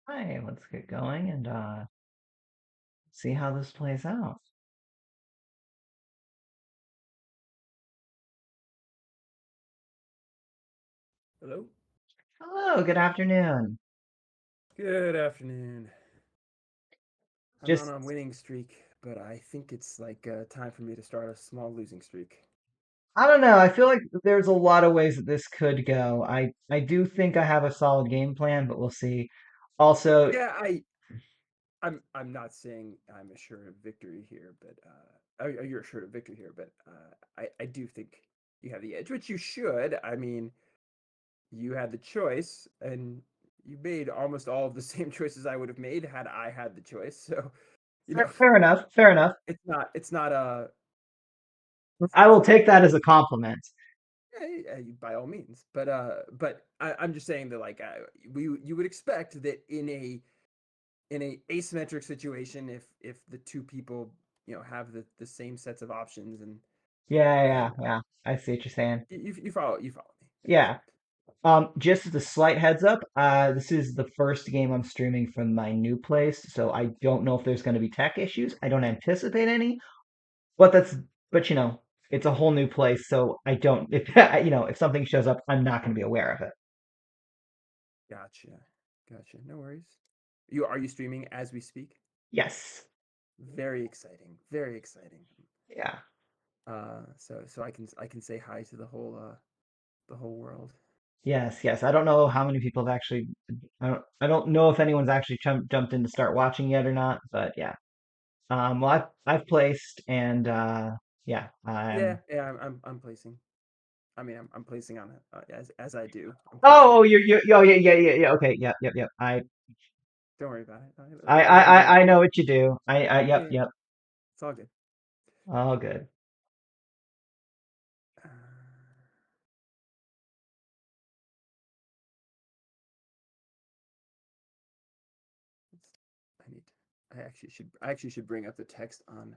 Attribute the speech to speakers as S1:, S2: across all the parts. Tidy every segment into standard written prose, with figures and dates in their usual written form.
S1: Hi, let's get going and see how this plays out.
S2: Hello.
S1: Hello, good afternoon.
S2: Good afternoon. I'm on
S1: Just,
S2: a winning streak, but I think it's like time for me to start a small losing streak.
S1: I don't know. I feel like there's a lot of ways that this could go. I do think I have a solid game plan, but we'll see. Also,
S2: Yeah, I'm not saying I'm assured of victory here, but you're assured of victory here, but I do think you have the edge, which you should. I mean, you had the choice, and you made almost all of the same choices I would have made had I had the choice. So you know,
S1: fair enough, fair enough.
S2: it's not a
S1: I
S2: it's
S1: will
S2: not a
S1: take that
S2: bad
S1: as a compliment.
S2: by all means, but I'm just saying that like you would expect that in a asymmetric situation, if the two people have the same sets of options
S1: Yeah, yeah,
S2: and
S1: yeah. I see what you're saying.
S2: you follow me.
S1: Yeah. Just as a slight heads up, this is the first game I'm streaming from my new place, so I don't know if there's going to be tech issues. I don't anticipate any. But it's a whole new place, so I don't if if something shows up, I'm not going to be aware of it.
S2: Gotcha. No worries. Are you streaming as we speak?
S1: Yes.
S2: Very exciting. Very exciting.
S1: Yeah.
S2: So I can say hi to the whole world.
S1: Yes, yes. I don't know how many people have actually I don't know if anyone's actually jumped in to start watching yet or not, but yeah. Well, I've placed and yeah,
S2: Yeah,
S1: I'm
S2: yeah. I'm placing. I mean, I'm placing on it as I do. I'm
S1: Oh,
S2: placing.
S1: you're oh yeah. Okay, yep.
S2: Don't worry about it.
S1: I
S2: Let
S1: I
S2: me know.
S1: I I know what you do. I
S2: Yeah,
S1: yep,
S2: yeah,
S1: yep.
S2: it's all good.
S1: All good.
S2: Uh, I need. I actually should bring up the text on.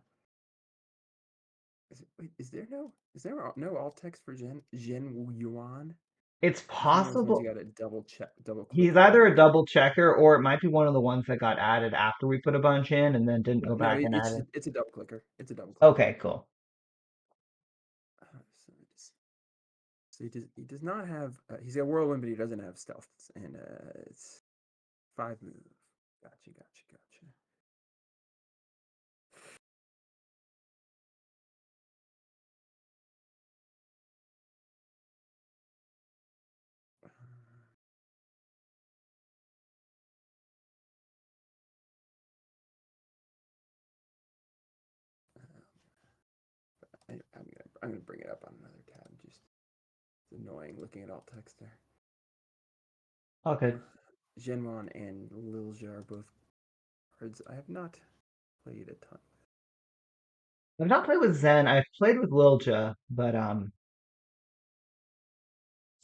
S2: Is there no alt text for Gen Yuan?
S1: It's
S2: Is this one of those ones you
S1: possible.
S2: got to double click
S1: He's
S2: on?
S1: either a double checker or it might be one of the ones that got added after we put a bunch in and then didn't go
S2: No,
S1: back and
S2: it's
S1: add it.
S2: it's a double clicker. It's a double clicker.
S1: Okay, cool.
S2: So he does not have. He's got whirlwind, but he doesn't have stealth, and it's 5 move. Gotcha. I'm gonna bring it up on another tab. Just it's annoying looking at alt text there.
S1: All good.
S2: Genwan and Lilja are both cards I have not played a ton.
S1: I've not played with Zen. I've played with Lilja, but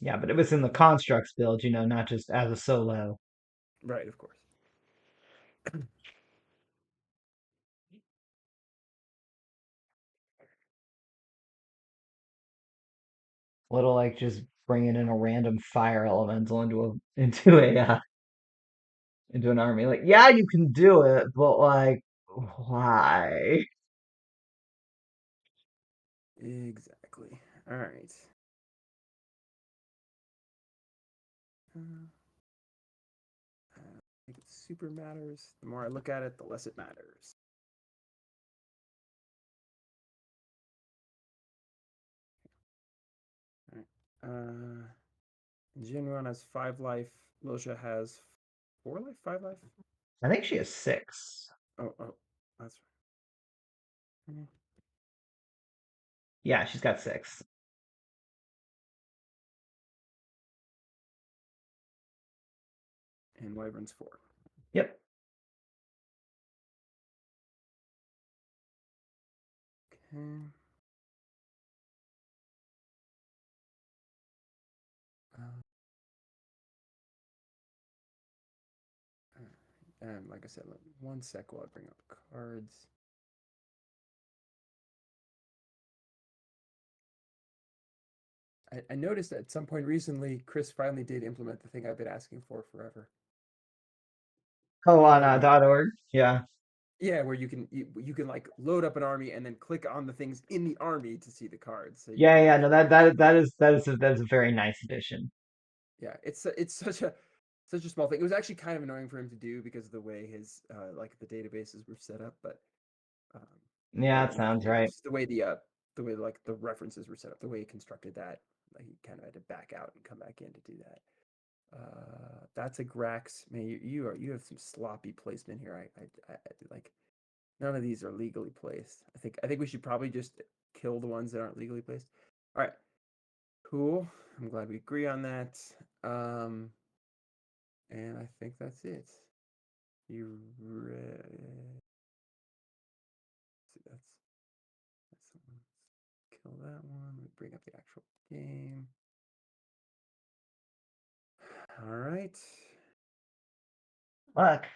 S1: yeah, but it was in the constructs build, not just as a solo.
S2: Right, of course.
S1: Little like just bringing in a random fire elemental into an army. Like, yeah, you can do it, but like, why?
S2: Exactly. All right. Uh, I think it super matters. The more I look at it, the less it matters. All right. Jinron has 5 life. Lilja has 4 life, 5 life.
S1: I think she has six.
S2: Oh, that's right.
S1: Yeah, she's got six.
S2: And Wyvern's 4.
S1: Yep.
S2: Okay. Uh, and like I said, 1 sec while I bring up cards. I noticed at some point recently, Chris finally did implement the thing I've been asking for forever.
S1: Oh, on
S2: where
S1: .org. Yeah.
S2: yeah, where you can like load up an army and then click on the things in the army to see the cards, so you
S1: Yeah,
S2: can
S1: yeah, no,
S2: actually
S1: that is a very nice addition.
S2: yeah, it's such a small thing. It was actually kind of annoying for him to do because of the way his like the databases were set up, but um,
S1: Yeah,
S2: or
S1: that
S2: not the
S1: sounds right.
S2: databases, the way like the references were set up, the way he constructed that, like he kind of had to back out and come back in to do that. That's a Grax. Man, you have some sloppy placement here. I like none of these are legally placed. I think we should probably just kill the ones that aren't legally placed. All right, cool. I'm glad we agree on that. Um, and I think that's it. You ready? That's the one. Let's kill that one. Let me bring up the actual game. All right.
S1: Look,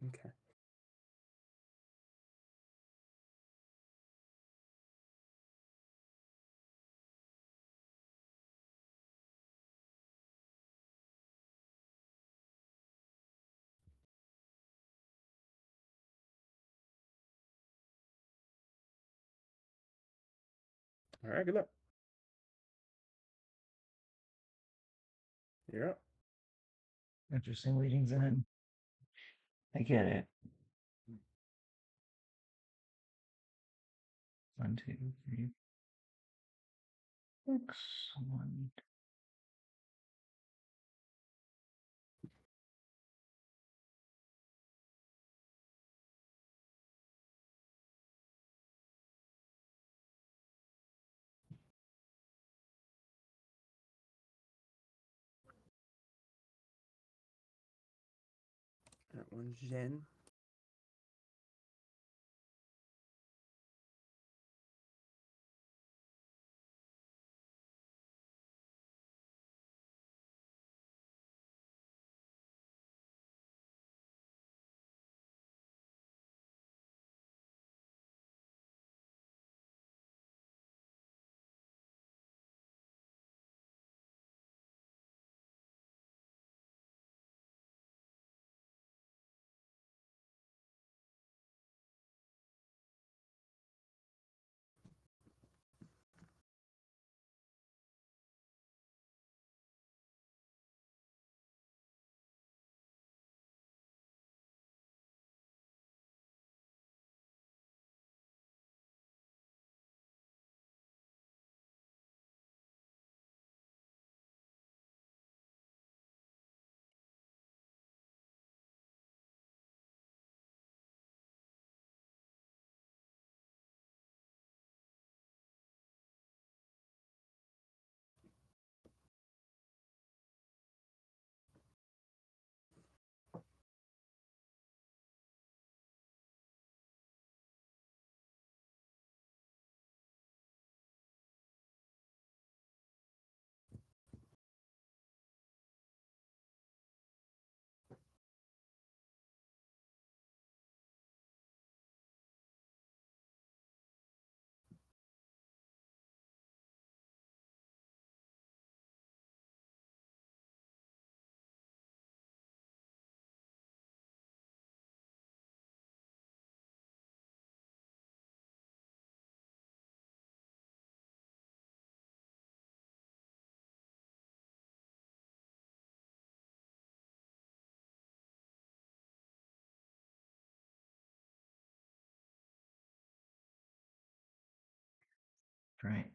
S2: Okay. All right. Good luck. You're up.
S1: interesting leadings in. I get it. 1, 2, 3, 6. One.
S2: That one's Jen.
S1: Right.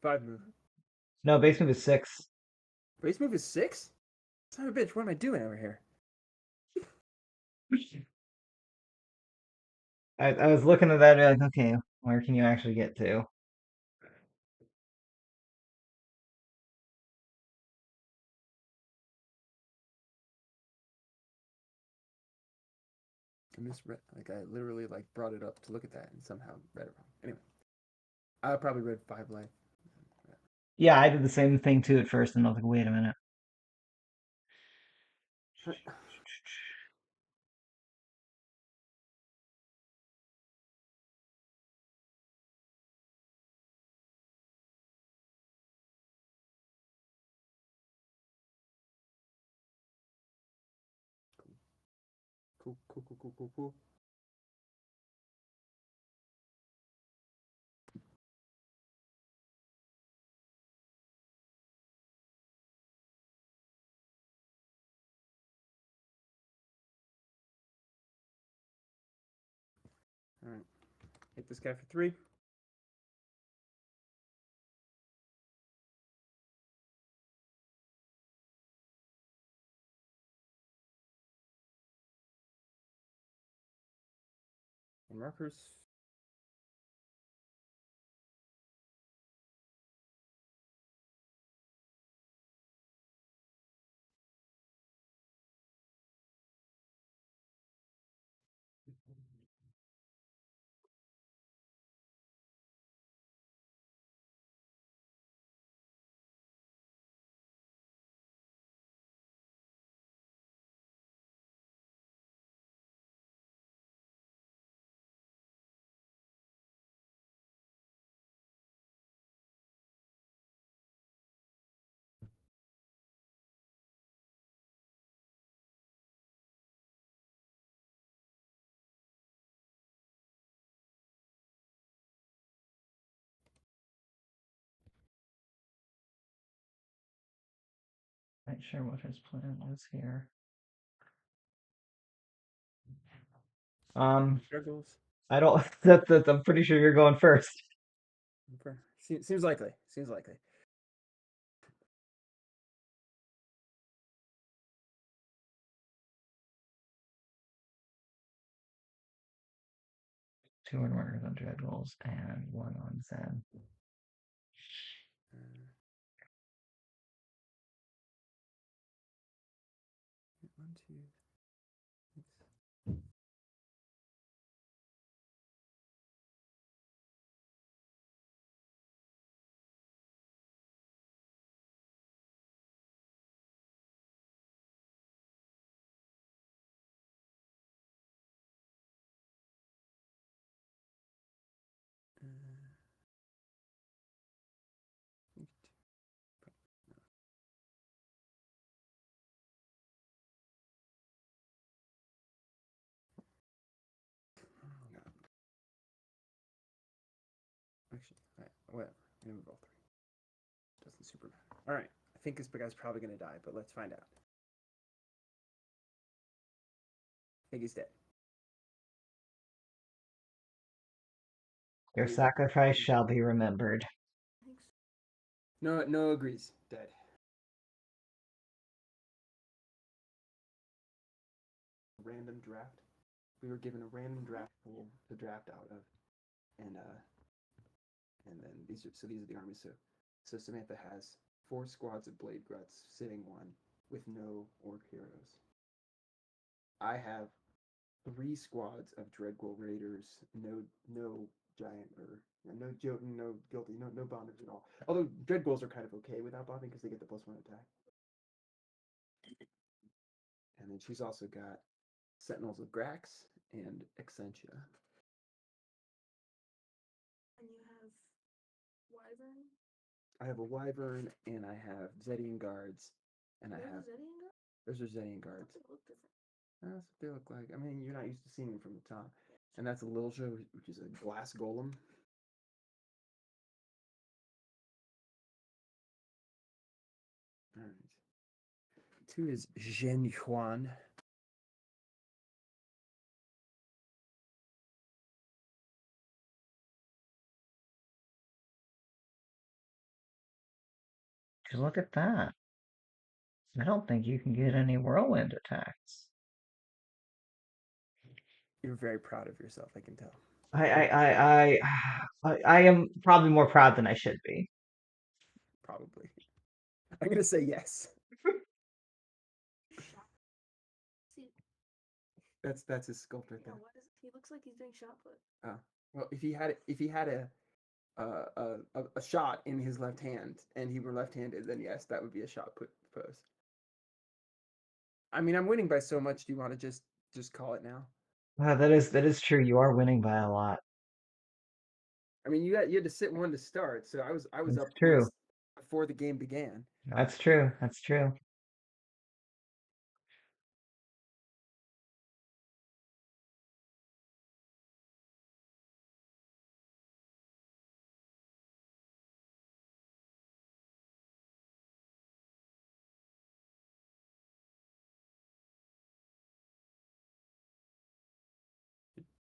S2: 5 move.
S1: No, base move is 6.
S2: Base move is 6? Son of a bitch, what am I doing over here?
S1: I was looking at that and be like, okay, where can you actually get to?
S2: I misread. Like I literally like brought it up to look at that and somehow read it wrong. Anyway, I probably read 5 life.
S1: Yeah, I did the same thing too at first, and I was like, wait a minute.
S2: Cool, cool, cool, cool, cool, cool. All right. Hit this guy for 3. And markers.
S1: Not sure what his plan is here.
S2: Juggles.
S1: I don't. I'm pretty sure you're going first.
S2: Okay. Seems likely. Seems likely.
S1: Two markers on dread rolls and one on Zen.
S2: Uh, 1, 2. Uh, no. Actually, all right, whatever. I'm gonna roll 3. Doesn't super matter. All right. I think this guy's probably gonna die, but let's find out. I think he's dead.
S1: Your sacrifice shall be remembered.
S2: No, no agrees. Dead. Random draft. We were given a random draft pool to draft out of, and then these are the armies. So Samantha has 4 squads of Blade Gruts sitting one with no orc heroes. I have 3 squads of Dreadghoul Raiders, no giant or no Jotun, no guilty, no bondage at all. Although Dreadghouls are kind of okay without bonding because they get the +1 attack. And then she's also got Sentinels of Grax and Exentia.
S3: And you have Wyvern?
S2: I have a Wyvern and I have Zedian Guards and I
S3: There's a
S2: have
S3: Zedian guard?
S2: those are Zedian Guards.
S3: They look different.
S2: That's what they look like. I mean, you're not used to seeing them from the top. And that's a Lilja, which is a glass golem. All right. 2 is Zhen Huan.
S1: Look at that. I don't think you can get any whirlwind attacks.
S2: You're very proud of yourself, I can tell.
S1: I am probably more proud than I should be.
S2: Probably. I'm gonna say yes.
S3: See,
S2: That's his sculpt right
S3: yeah,
S2: there.
S3: what is he looks like he's doing shot put.
S2: Well, if he had a shot in his left hand and he were left-handed, then yes, that would be a shot put pose. I mean, I'm winning by so much. Do you want to just call it now?
S1: That is true. You are winning by a lot.
S2: I mean, you had to sit 1 to start, so I was
S1: That's
S2: up
S1: true.
S2: before the game began.
S1: That's true. That's true.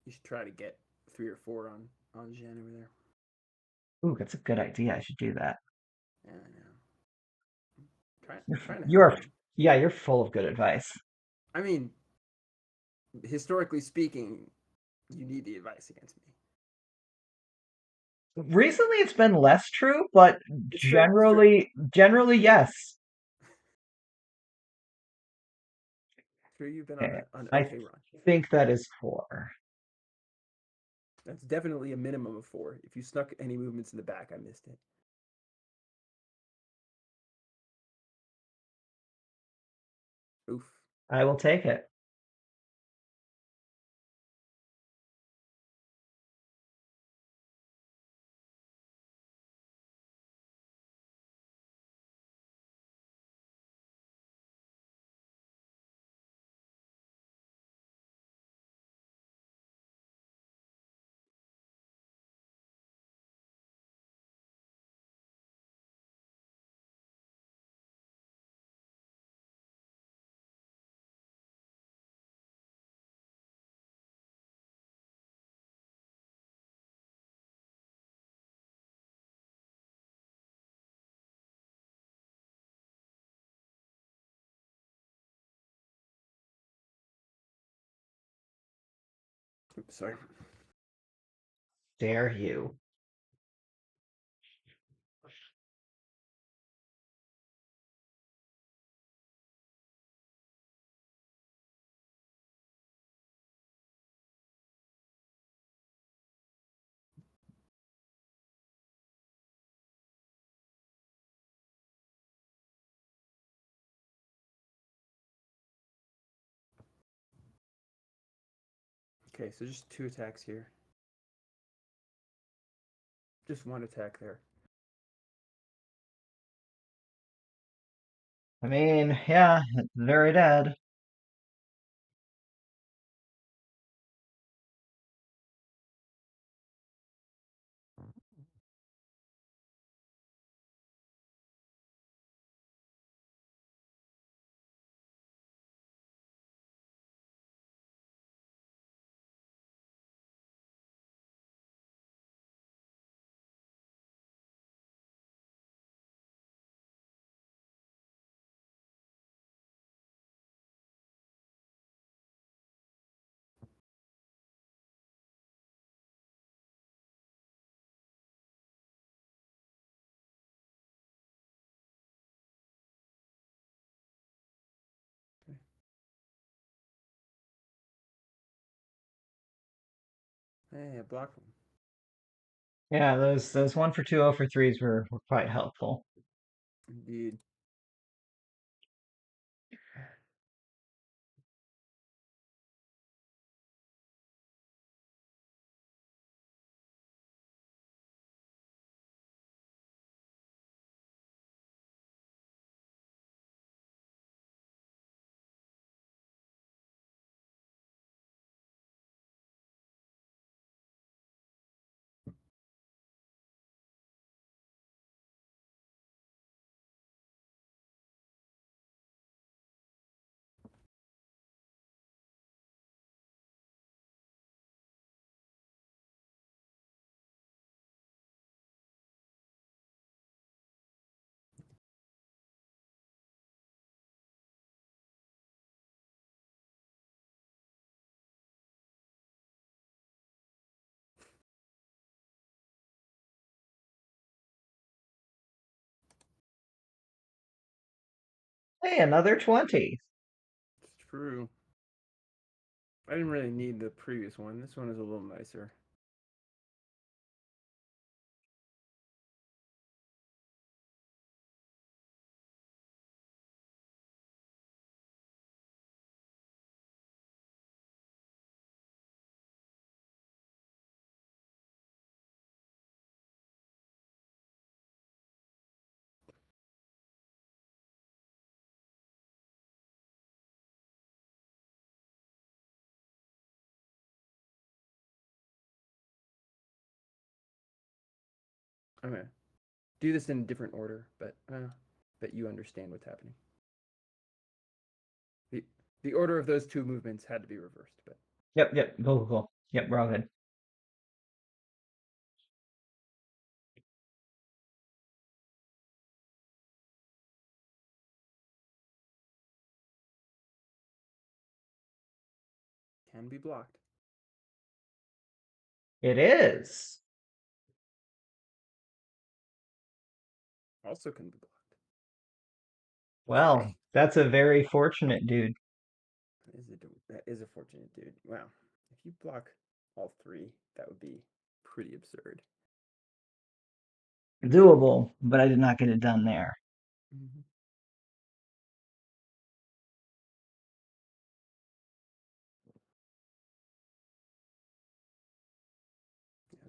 S2: You should try to get 3 or 4 on Jen over there.
S1: Ooh, that's a good idea. I should do that.
S2: Yeah, I know.
S1: You're,
S2: Trying to
S1: you
S2: help
S1: are,
S2: you.
S1: yeah, you're full of good advice.
S2: I mean, historically speaking, you need the advice against me.
S1: Recently, it's been less true, but
S2: It's true. It's true.
S1: generally, yes.
S2: True. You've been on
S1: Okay,
S2: an
S1: I
S2: okay run.
S1: think that is 4.
S2: That's definitely a minimum of 4. If you snuck any movements in the back, I missed it. Oof.
S1: I will take it.
S2: Oops, sorry.
S1: Dare you?
S2: Okay, so just 2 attacks here. Just 1 attack there.
S1: I mean, yeah, it's very dead.
S2: Okay. Hey, I blocked one.
S1: Yeah, those 1 for 2, 0 for 3s were quite helpful.
S2: Indeed.
S1: Hey, another 20.
S2: It's true. I didn't really need the previous one. This one is a little nicer. Okay. Do this in a different order, but bet you understand what's happening. The the order of those 2 movements had to be reversed, but
S1: Yep, yep, cool, cool. Yep, we're all good.
S2: Can be blocked.
S1: It is.
S2: Also can be blocked.
S1: Well,
S2: Okay.
S1: that's a very fortunate dude.
S2: That is a fortunate dude. Wow. If you block all three, that would be pretty absurd.
S1: Doable, but I did not get it done there.
S2: Mm-hmm.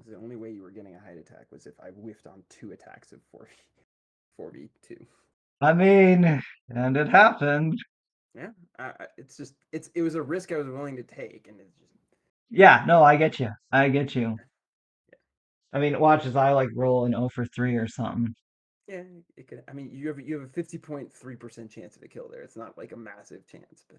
S2: The only way you were getting a height attack was if I whiffed on 2 attacks of 4v2.
S1: I mean, and it happened.
S2: Yeah, it was a risk I was willing to take, and it's just
S1: Yeah, no, I get you. I get you.
S2: yeah,
S1: I mean, watch as I like roll an 0 for 3 or something.
S2: yeah. It could. I mean, you have a 50.3% chance of a kill there. It's not like a massive chance, but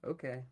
S2: okay.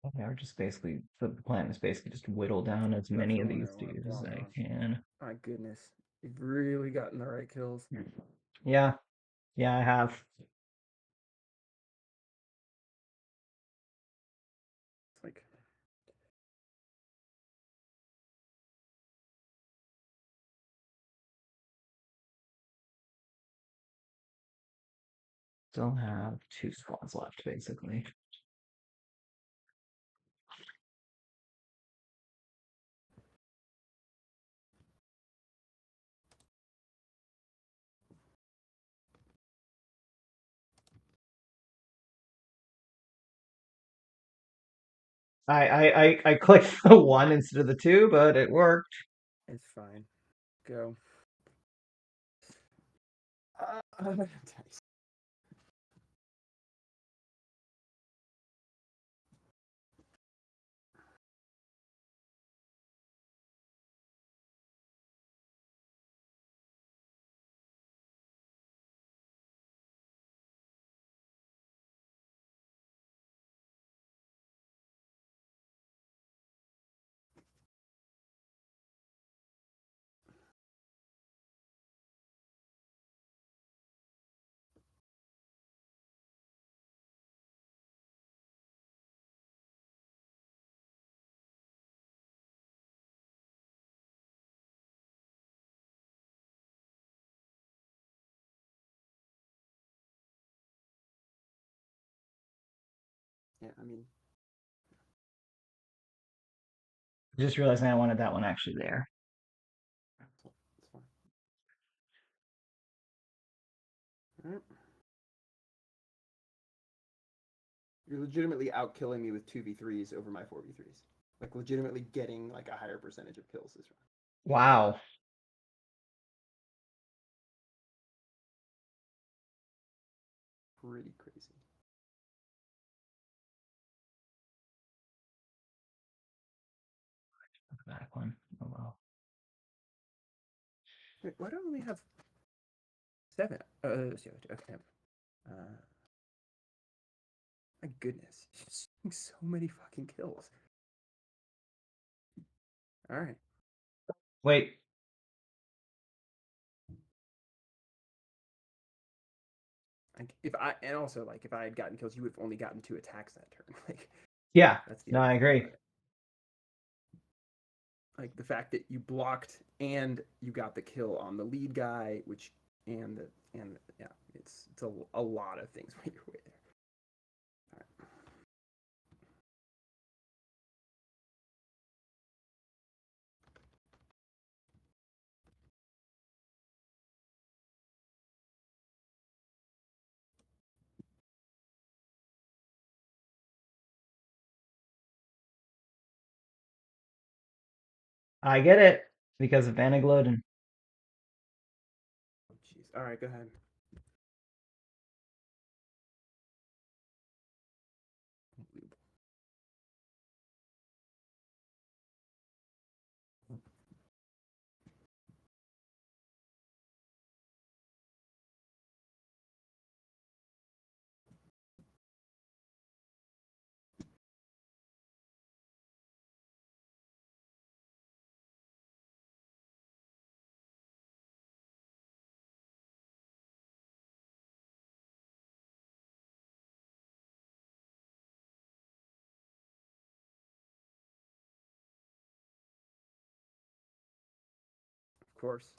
S1: Okay, we're just basically the plan is basically just whittle down as
S2: That's
S1: many
S2: what
S1: of
S2: I
S1: these
S2: want
S1: dudes as
S2: going
S1: I
S2: on.
S1: can.
S2: My goodness, you've really gotten the right kills.
S1: Yeah, yeah, I have.
S2: It's like
S1: Still have 2 squads left, basically. I clicked the 1 instead of the 2, but it worked.
S2: it's fine. Go. Dice. Yeah, I mean,
S1: Just realizing I wanted that one actually there.
S2: it's fine. All right. You're legitimately out killing me with 2v3s over my 4v3s. Like legitimately getting like a higher percentage of kills this round.
S1: Wow.
S2: Pretty crazy.
S1: Back one. Oh well.
S2: Wait, why do I only have 7? Okay. My goodness, just so many fucking kills. All right.
S1: Wait.
S2: Like if I and also like if I had gotten kills, you would have only gotten 2 attacks that turn. Like
S1: Yeah.
S2: that's the
S1: No,
S2: other
S1: I
S2: thing
S1: agree.
S2: about it. Like the fact that you blocked and you got the kill on the lead guy, which and yeah, it's a lot of things went your way there. All right.
S1: I get it because of Anagloden.
S2: Oh, jeez. All right, go ahead. Unbelievable. Of course.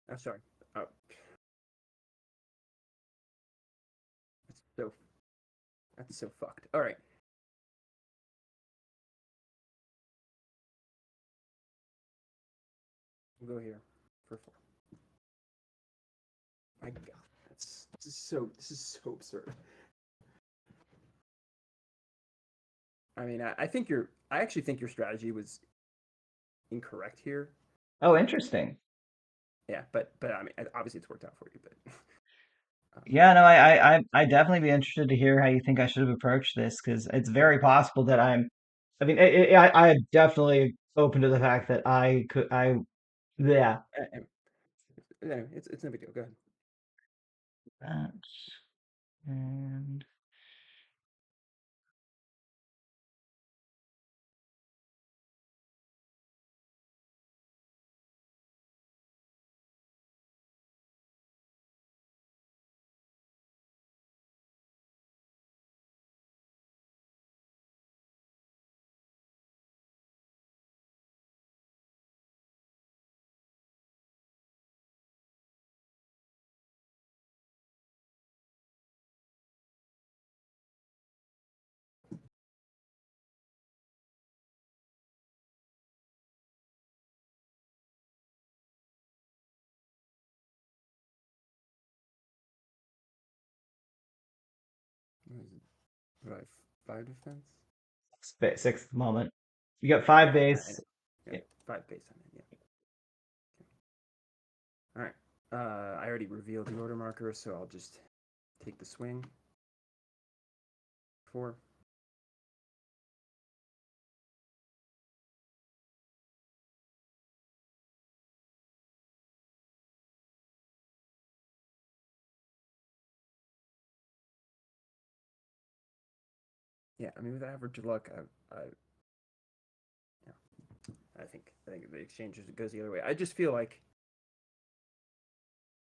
S2: I'm sorry. Oh, that's so that's so fucked. All right. We'll go here for 4. My God, this is so absurd. I mean, I actually think your strategy was incorrect here.
S1: Oh, interesting.
S2: Yeah, but I mean, obviously it's worked out for you. But
S1: Yeah, no, I definitely be interested to hear how you think I should have approached this because it's very possible that I'm. I mean, I'm definitely open to the fact that I could. Yeah.
S2: anyway, it's no big deal. Go ahead.
S1: That and
S2: What is it? What do I have? 5 defense?
S1: sixth moment. You got 5
S2: I
S1: base.
S2: know. Yeah, 5 base on it. Yeah. All right. I already revealed the order marker, so I'll just take the swing. 4. Yeah, I mean, with average luck, yeah, I think the exchange goes the other way. I just feel like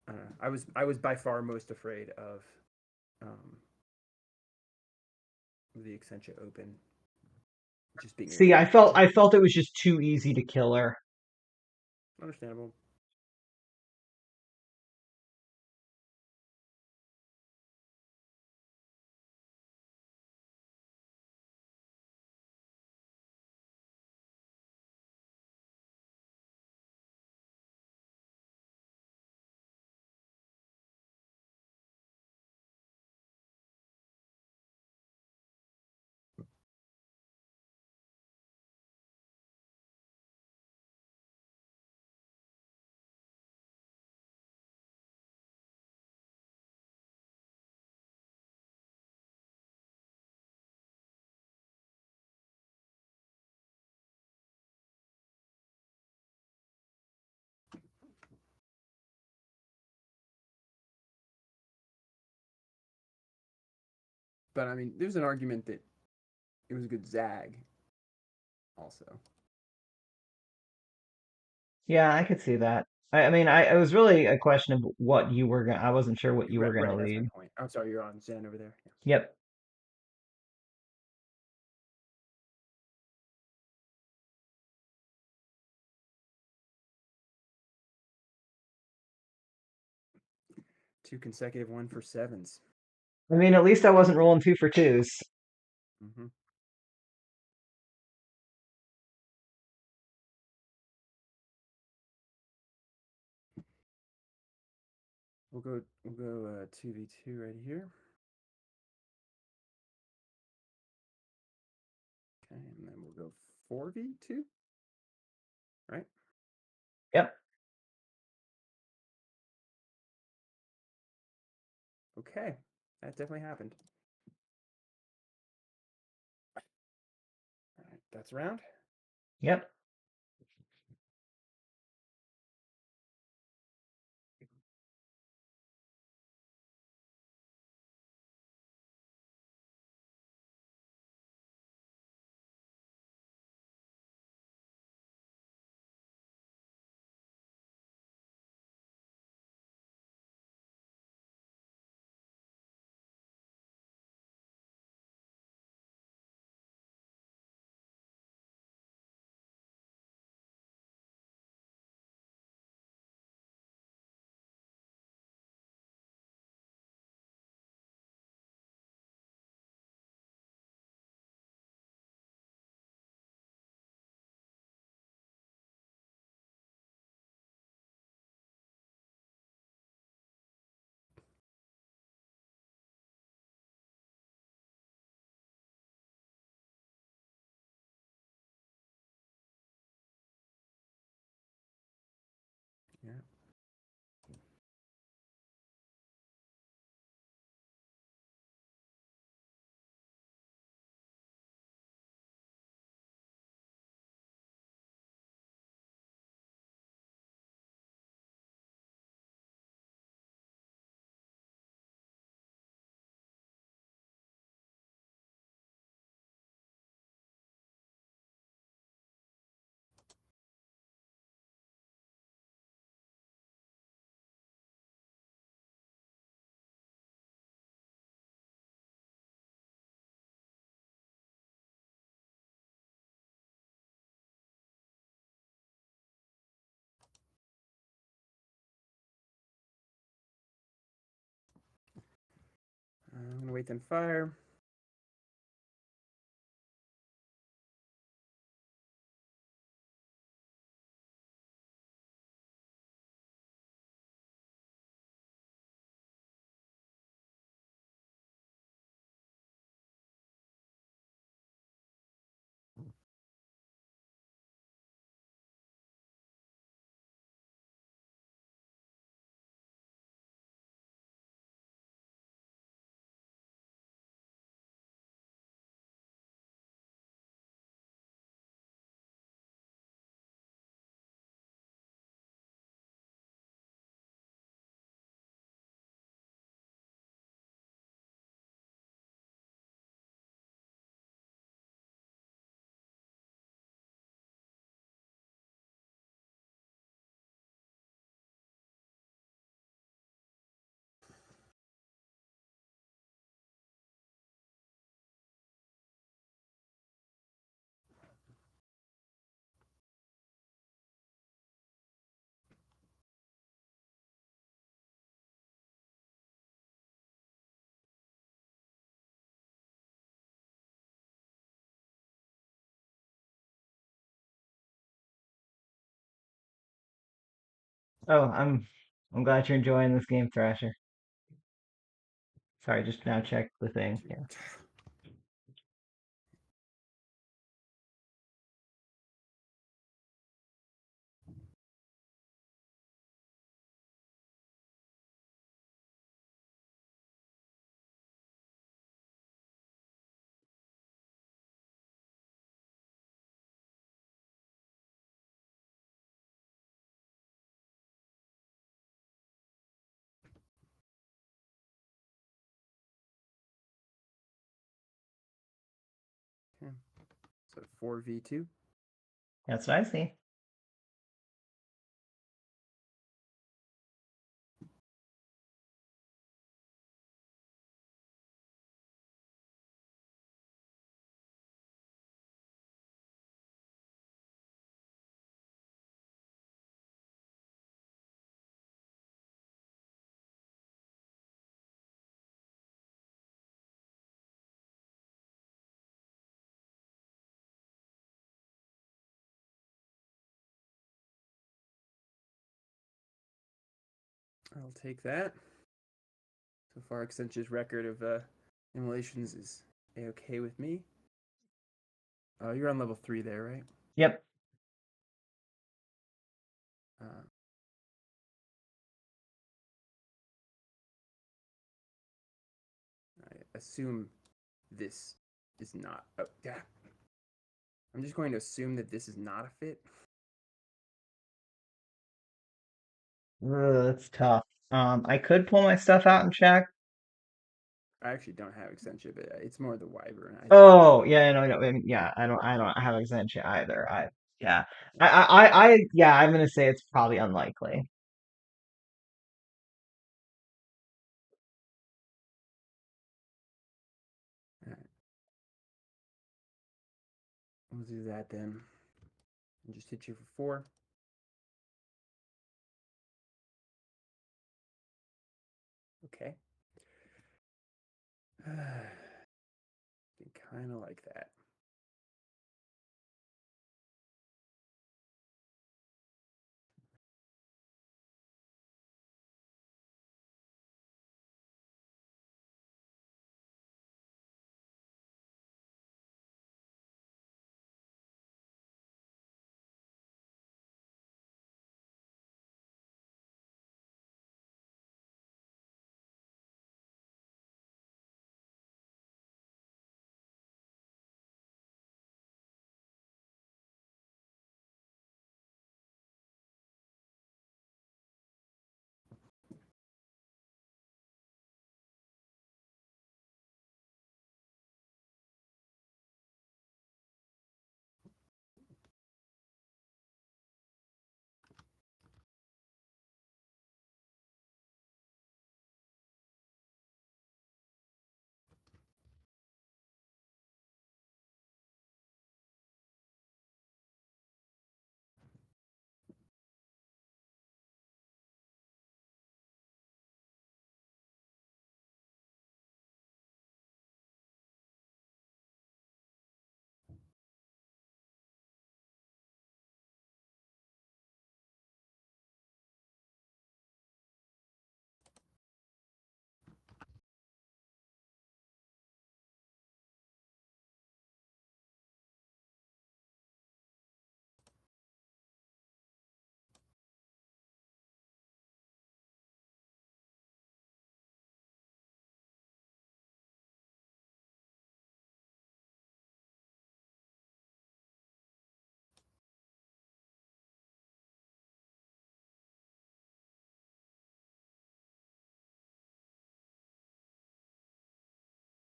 S2: I don't know. I was by far most afraid of the Accenture Open just being
S1: See, I
S2: able to.
S1: felt it was just too easy to kill her.
S2: Understandable. But I mean, there's an argument that it was a good zag, also.
S1: Yeah, I could see that. I mean, it was really a question of what you were gonna. I wasn't sure what you were
S2: Right,
S1: gonna
S2: right. That's my
S1: lead.
S2: point. I'm sorry, you're on Zen over there. Yeah.
S1: Yep.
S2: Two consecutive 1-for-7s.
S1: I mean, at least I wasn't rolling 2 for 2s.
S2: Mm-hmm. We'll go 2v2 right here. Okay, and then we'll go 4v2. Right?
S1: Yep.
S2: Okay. That definitely happened. All right, that's round.
S1: Yep.
S2: Yeah. I'm gonna wait then fire.
S1: Oh, I'm glad you're enjoying this game, Thrasher. Sorry, just now checked the thing. Yeah.
S2: Okay. So 4v2.
S1: That's what I see.
S2: I'll take that. So far, Accenture's record of immolations is a-okay with me. You're on level 3 there, right?
S1: Yep.
S2: Uh, I assume this is not. Oh, yeah. I'm just going to assume that this is not a fit.
S1: Ugh, that's tough. I could pull my stuff out and check.
S2: I actually don't have Accenture, but it's more the Wyvern.
S1: Oh, yeah, no, no, yeah, I don't have Accenture either. Yeah, yeah, I'm gonna say it's probably unlikely.
S2: All right, we'll do that then. And just hit you for 4. Okay. Kind of like that.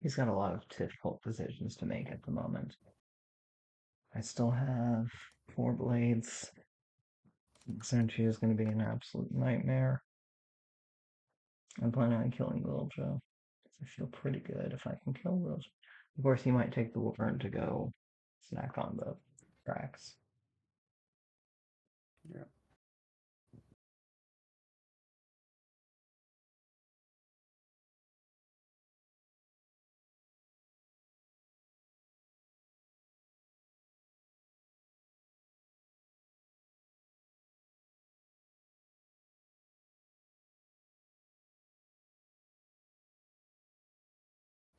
S1: He's got a lot of difficult decisions to make at the moment. I still have 4 blades. Accenture is going to be an absolute nightmare. I'm planning on killing Wiljo. I feel pretty good if I can kill Wiljo. Of course, he might take the Wyvern to go snack on the tracks.
S2: Yeah.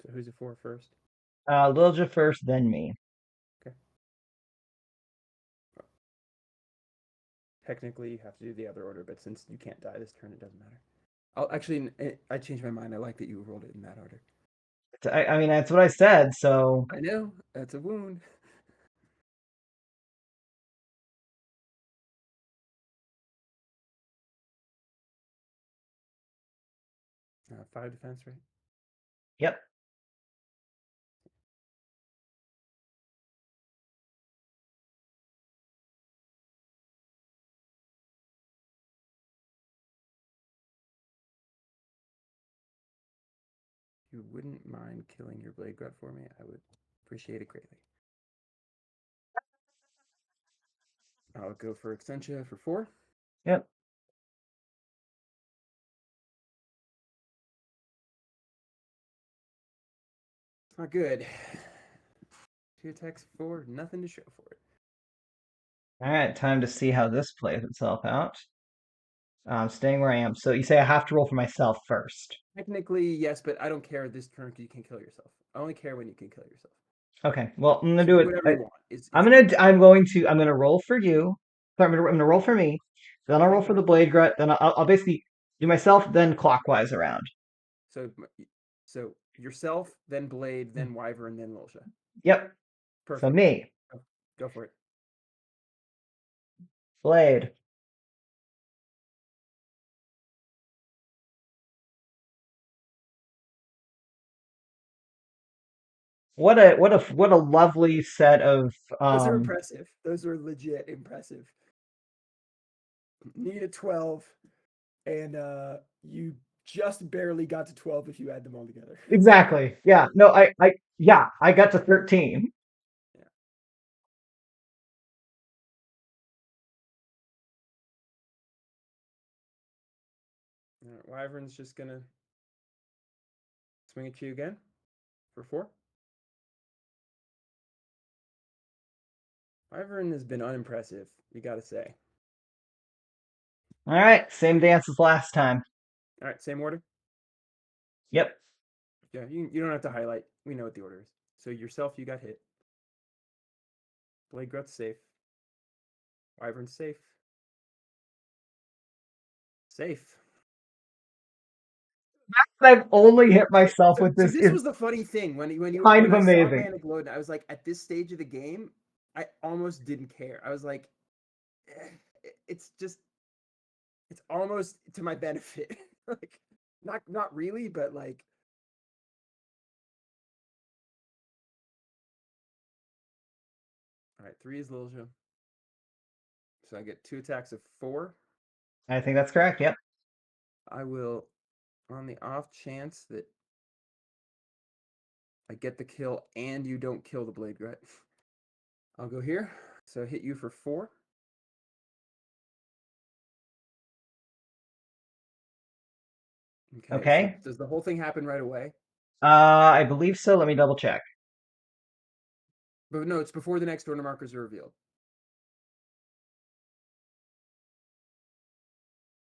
S2: So who's a 4 first?
S1: Lilja first, then me.
S2: Technically, you have to do the other order, but since you can't die this turn, it doesn't matter. I'll actually. I changed my mind. I like that you rolled it in that order.
S1: I mean, that's what I said. So
S2: I know that's a wound. 5 defense, right?
S1: yep.
S2: If you wouldn't mind killing your blade gut for me, I would appreciate it greatly. I'll go for Extentia for 4.
S1: Yep.
S2: It's not good. 2 attacks, 4, nothing to show for it.
S1: All right, time to see how this plays itself out. Staying where I am. So you say I have to roll for myself first.
S2: Technically, yes, but I don't care this turn because you can kill yourself. I only care when you can kill yourself.
S1: Okay. Well, I'm gonna
S2: So
S1: do
S2: do
S1: it.
S2: whatever you want.
S1: I'm gonna roll for you. Sorry, I'm gonna roll for me. Then I'll
S2: Okay,
S1: roll
S2: go
S1: for the
S2: ahead.
S1: blade glut. Then I'll basically do myself, then clockwise around.
S2: So, so yourself, then Blade, then Wyvern, then Lilja.
S1: Yep. So
S2: Perfect.
S1: me,
S2: Go for it.
S1: blade. What a lovely set of
S2: Those are impressive. Those are legit impressive. Need a 12, and you just barely got to 12 if you add them all together.
S1: exactly. Yeah. No, I got to 13.
S2: Yeah. All right, Wyvern's just gonna swing at you again for 4. Wyvern has been unimpressive, you gotta say.
S1: All right, same dance as last time.
S2: All right, same order.
S1: Yep.
S2: Yeah, you don't have to highlight. We know what the order is. So yourself, you got hit. Blade Grut's safe. Wyvern's safe. Safe.
S1: I've only hit myself
S2: So,
S1: with
S2: so
S1: this
S2: this
S1: is
S2: was the funny thing
S1: kind
S2: when
S1: of
S2: I saw
S1: amazing.
S2: Manic Load, I was like, at this stage of the game, I almost didn't care. I was like, it's just, it's almost to my benefit. Like, not really, but like, all right, 3 is Lilja. So I get 2 attacks of 4.
S1: I think that's correct. Yep.
S2: I will, on the off chance that I get the kill and you don't kill the Blade Glut, I'll go here. So hit you for 4. Okay.
S1: Okay.
S2: So does the whole thing happen right away?
S1: I believe so. Let me double check.
S2: But no, it's before the next order markers are revealed.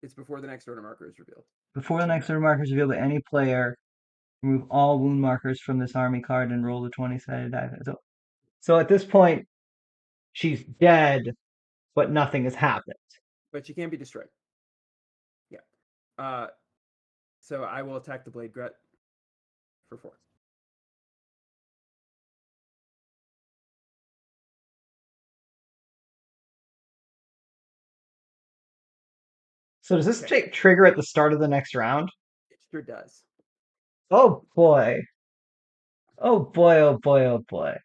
S2: It's before the next order marker is revealed.
S1: Before the next order marker is revealed to any player, remove all wound markers from this army card and roll the 20-sided die. So at this point, she's dead, but nothing has happened.
S2: But she can't be destroyed. Yeah. So I will attack the Blade Glut for 4.
S1: So does this
S2: Okay.
S1: trigger at the start of the next round?
S2: It sure does.
S1: Oh boy. Oh boy, oh boy, oh boy.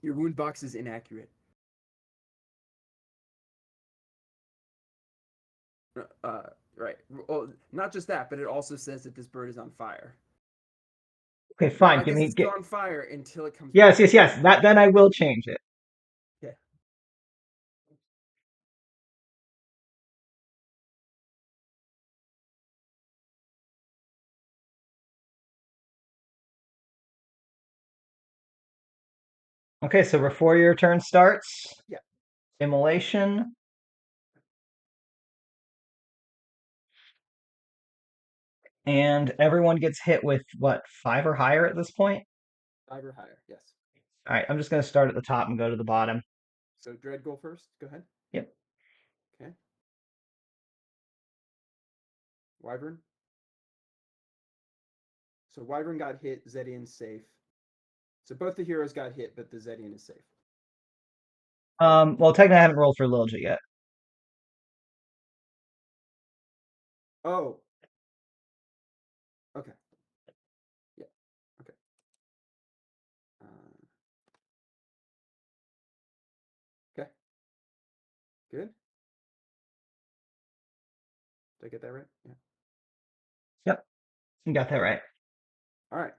S2: your wound box is inaccurate. Right. Well, not just that, but it also says that this bird is on fire.
S1: Okay,
S2: Well,
S1: fine.
S2: I
S1: Give
S2: guess
S1: me.
S2: it's on fire until it comes.
S1: Yes,
S2: back.
S1: yes, yes. That then I will change it.
S2: Yeah.
S1: Okay, so before your turn starts,
S2: Yeah.
S1: immolation. And everyone gets hit with what, 5 or higher at this point?
S2: 5 or higher. Yes.
S1: All right, I'm just going to start at the top and go to the bottom.
S2: So Dread, go first. Go ahead.
S1: Yep.
S2: Okay. Wyvern. So Wyvern got hit. Zedian's safe. So both the heroes got hit, but the Zedian is safe.
S1: Well, technically, I haven't rolled for Lilja yet.
S2: Oh. Okay. Yeah. Okay. Okay. Good. Did I get that right? Yeah.
S1: Yep, you got that right.
S2: All right.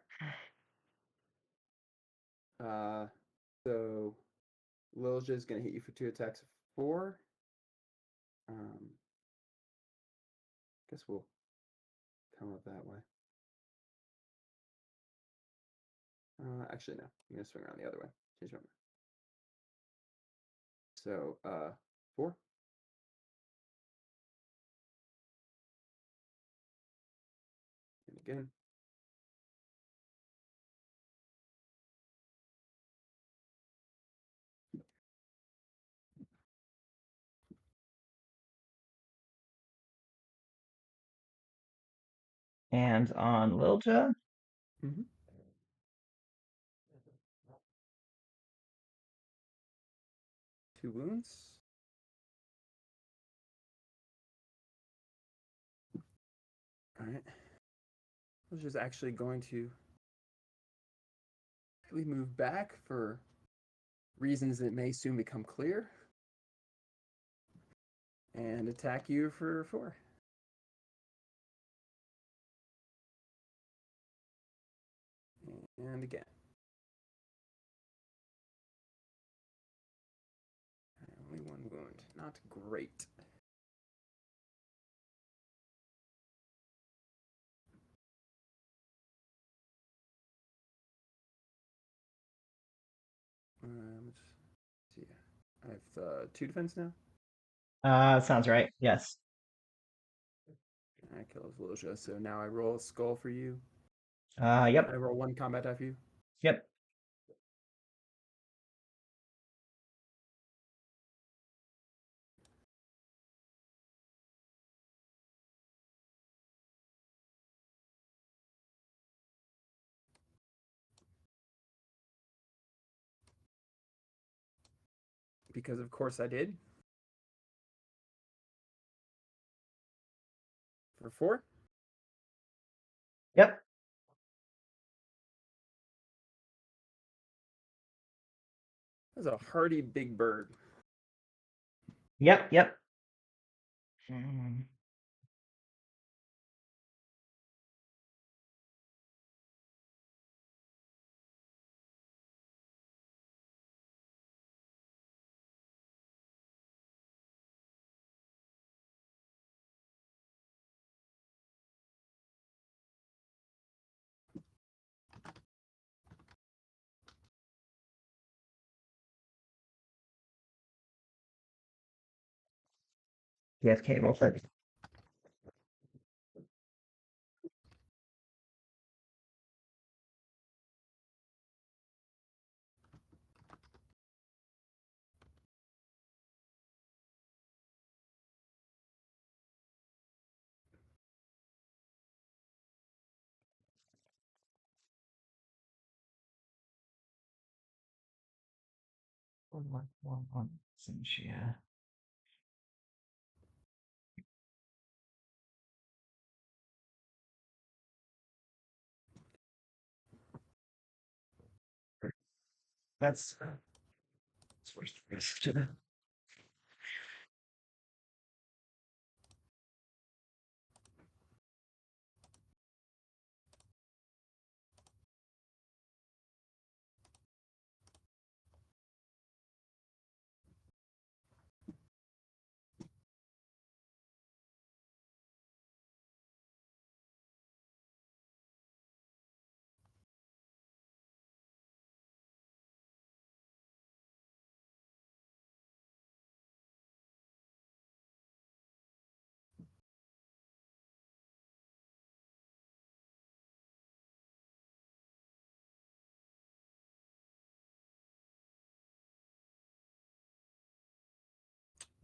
S2: So Lilja is going to hit you for 2 attacks of 4. Guess we'll come up that way. Actually, no. I'm going to swing around the other way. Change my mind. So, 4. And again.
S1: And on Lilja,
S2: Mm-hmm. 2 wounds. All right. I was just actually going to move back for reasons that may soon become clear and attack you for 4. And again. Only 1 wound. Not great. Let's see. I have 2 defense now.
S1: sounds right. Yes.
S2: I kill Lilja, so now I roll a skull for you.
S1: Yep.
S2: I roll 1 combat die for you.
S1: Yep.
S2: Because of course I did. For 4.
S1: Yep.
S2: That's a hardy big bird.
S1: Yep. Yep. Mm. DFK roll first. One. Cynthia. That's worst risk.
S2: You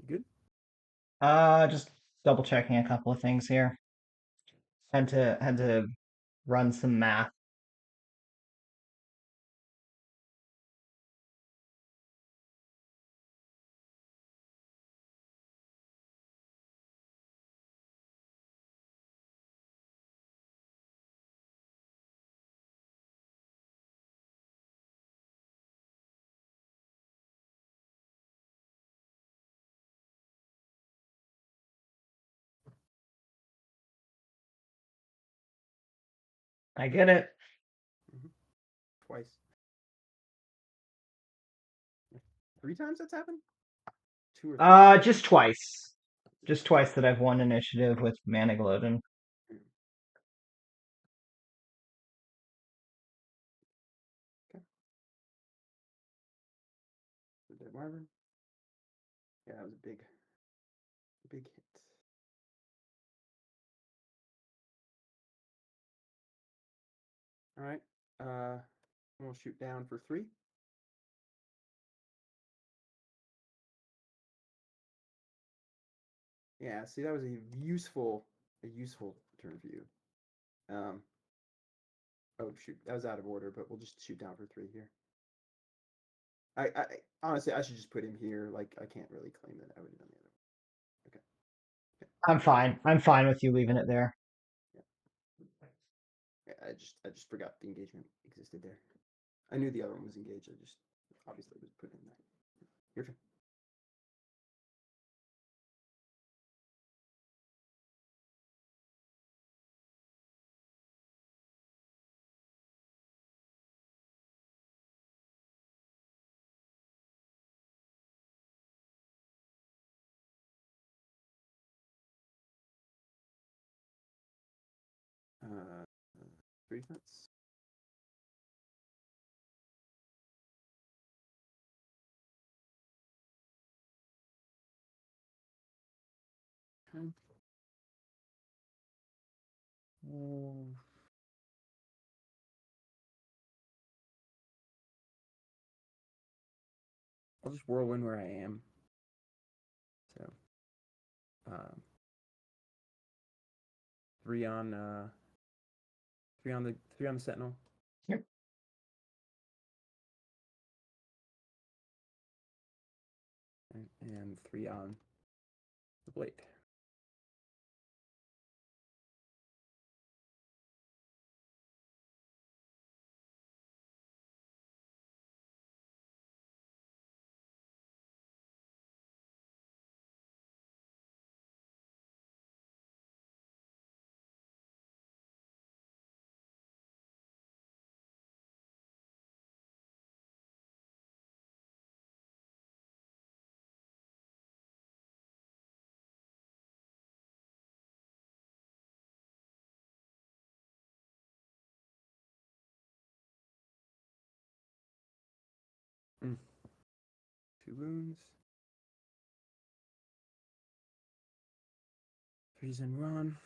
S2: good?
S1: Just double checking a couple of things here. Had to run some math. I get it.
S2: Twice. 3 times that's happened? 2 or 3?
S1: Just twice. Just twice that I've won initiative with Maniglodin.
S2: Okay. The Dead Wyvern. Yeah, that was a big hit. All right. We'll shoot down for 3. Yeah, see, that was a useful turn for you. Oh shoot, that was out of order, but we'll just shoot down for 3 here. I honestly, I should just put him here. Like, I can't really claim that I would have done the other one. Okay.
S1: I'm fine. I'm fine with you leaving it there.
S2: Yeah, I just forgot the engagement existed there. I knew the other one was engaged. I just obviously was put in there. Your turn. Uh, 3 defense. Okay. I'll just whirlwind where I am. So, um, 3 on 3 on the sentinel.
S1: Yep.
S2: And 3 on the blade. Mm. 2 wounds. Freeze and run.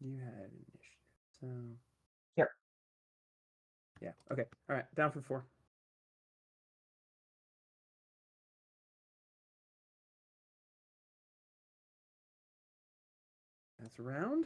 S2: You had initiative. So.
S1: Yep.
S2: Yeah. Okay. All right. Down for 4. That's a round.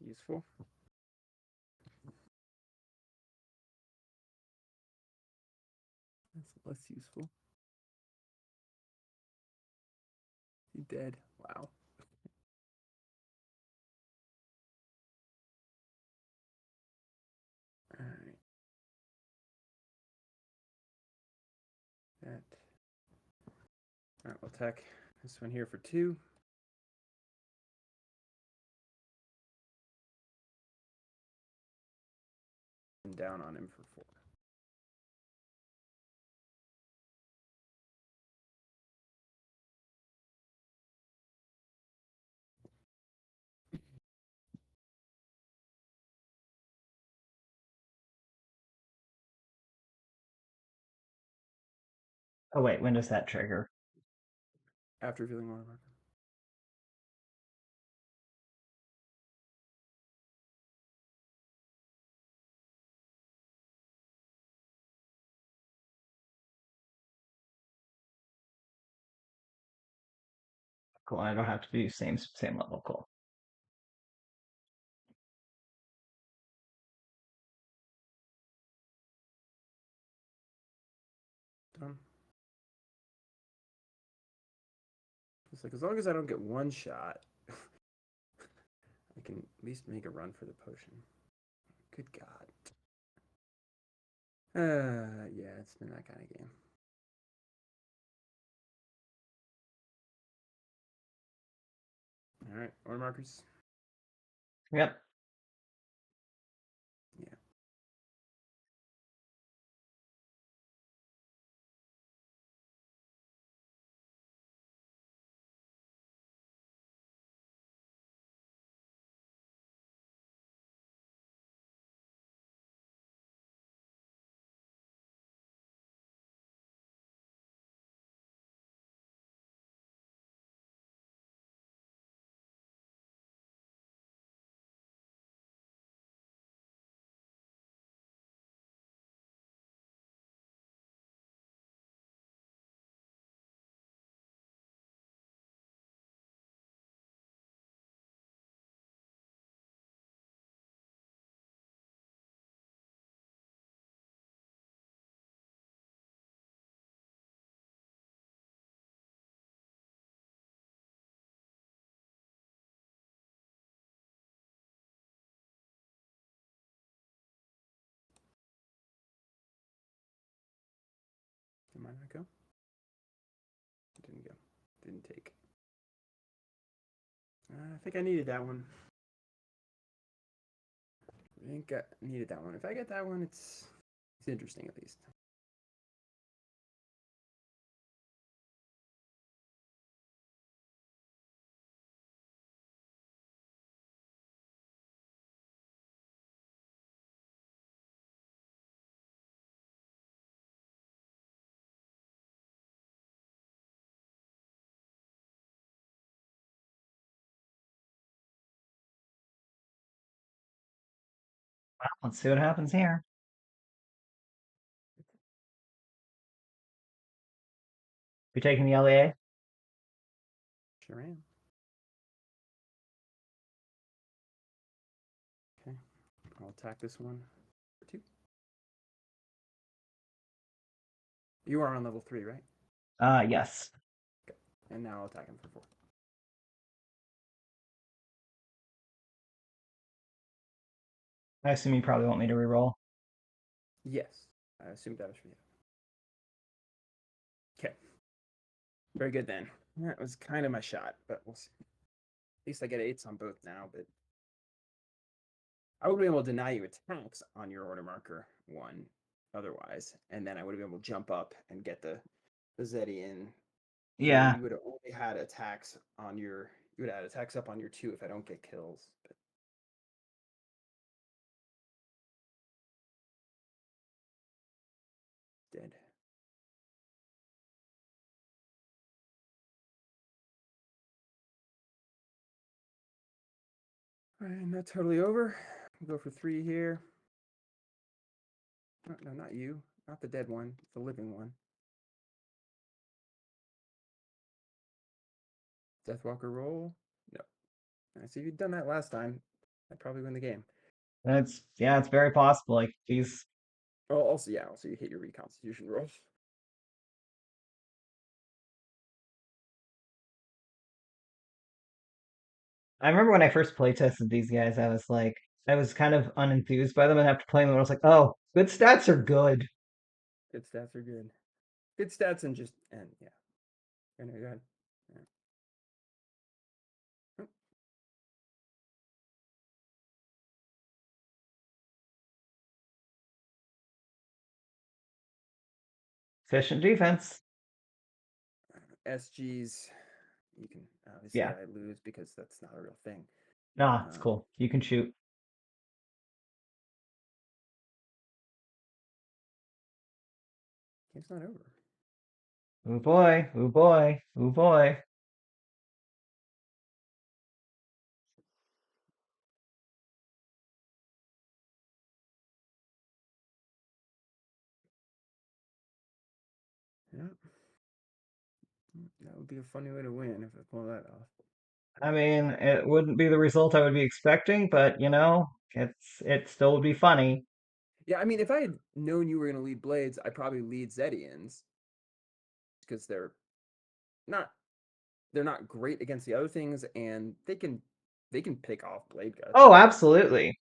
S2: Useful. That's less useful. He dead. Wow. All right. That. All right, we'll attack this one here for 2. And down on him for 4.
S1: Oh wait, when does that trigger?
S2: After revealing order marker.
S1: Cool. I don't have to do same level. Cool.
S2: Done. It's like as long as I don't get one shot, I can at least make a run for the potion. Good God. Yeah, it's been that kind of game. All right, order markers.
S1: Yep.
S2: Yeah. Did mine not go? It didn't go. Didn't take. I think I needed that one. I think I needed that one. If I get that one, it's interesting at least.
S1: Well, let's see what happens here. You taking the LEA?
S2: Sure am. Okay, I'll attack this one for 2. You are on level 3, right?
S1: Yes.
S2: Okay. And now I'll attack him for 4.
S1: I assume you probably want me to reroll.
S2: Yes, I assumed that was for you. Okay. Very good then. That was kind of my shot, but we'll see. At least I get 8s on both now, but I would be able to deny you attacks on your order marker 1 otherwise, and then I would have been able to jump up and get the Zeddy in.
S1: Yeah.
S2: You would have only had attacks on your you would have had attacks up on your 2 if I don't get kills. But dead. All right, and that's totally over. We'll go for 3 here. No, not you. Not the dead one. The living one. Deathwalker roll. No. I see you've done that last time. I'd probably win the game.
S1: It's very possible. Like these,
S2: Oh, also you hit your reconstitution rolls.
S1: I remember when I first play tested these guys, I was kind of unenthused by them, and after playing them, I was like, oh, good stats are good.
S2: Good stats are good. Good stats and yeah. Anyway, go ahead. Yeah. Oh,
S1: Efficient defense.
S2: SGs, you can obviously
S1: Yeah.
S2: I lose because that's not a real thing.
S1: Nah, it's cool. You can shoot.
S2: Game's not over.
S1: Ooh boy, ooh boy, ooh boy.
S2: Yeah. That would be a funny way to win if I pull that off.
S1: I mean, it wouldn't be the result I would be expecting, but it still would be funny.
S2: Yeah, I mean, if I had known you were going to lead Blades, I'd probably lead Zedians because not they're not great against the other things, and they can pick off Blade Guts.
S1: Oh, absolutely.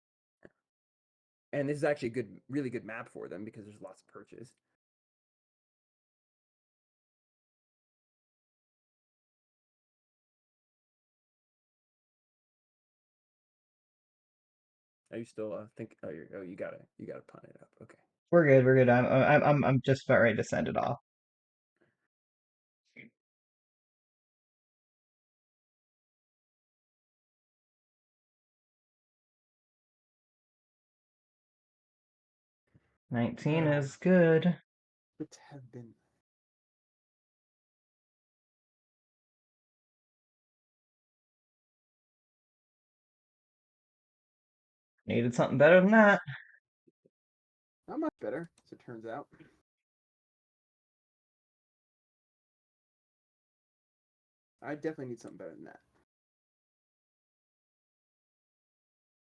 S2: And this is actually a really good map for them because there's lots of perches. Are you still think? Oh, you gotta punt it up. Okay.
S1: We're good. We're good. I'm just about ready to send it off. $19 is good.
S2: Would have been.
S1: Needed something better than that.
S2: Not much better, as it turns out. I definitely need something better than that.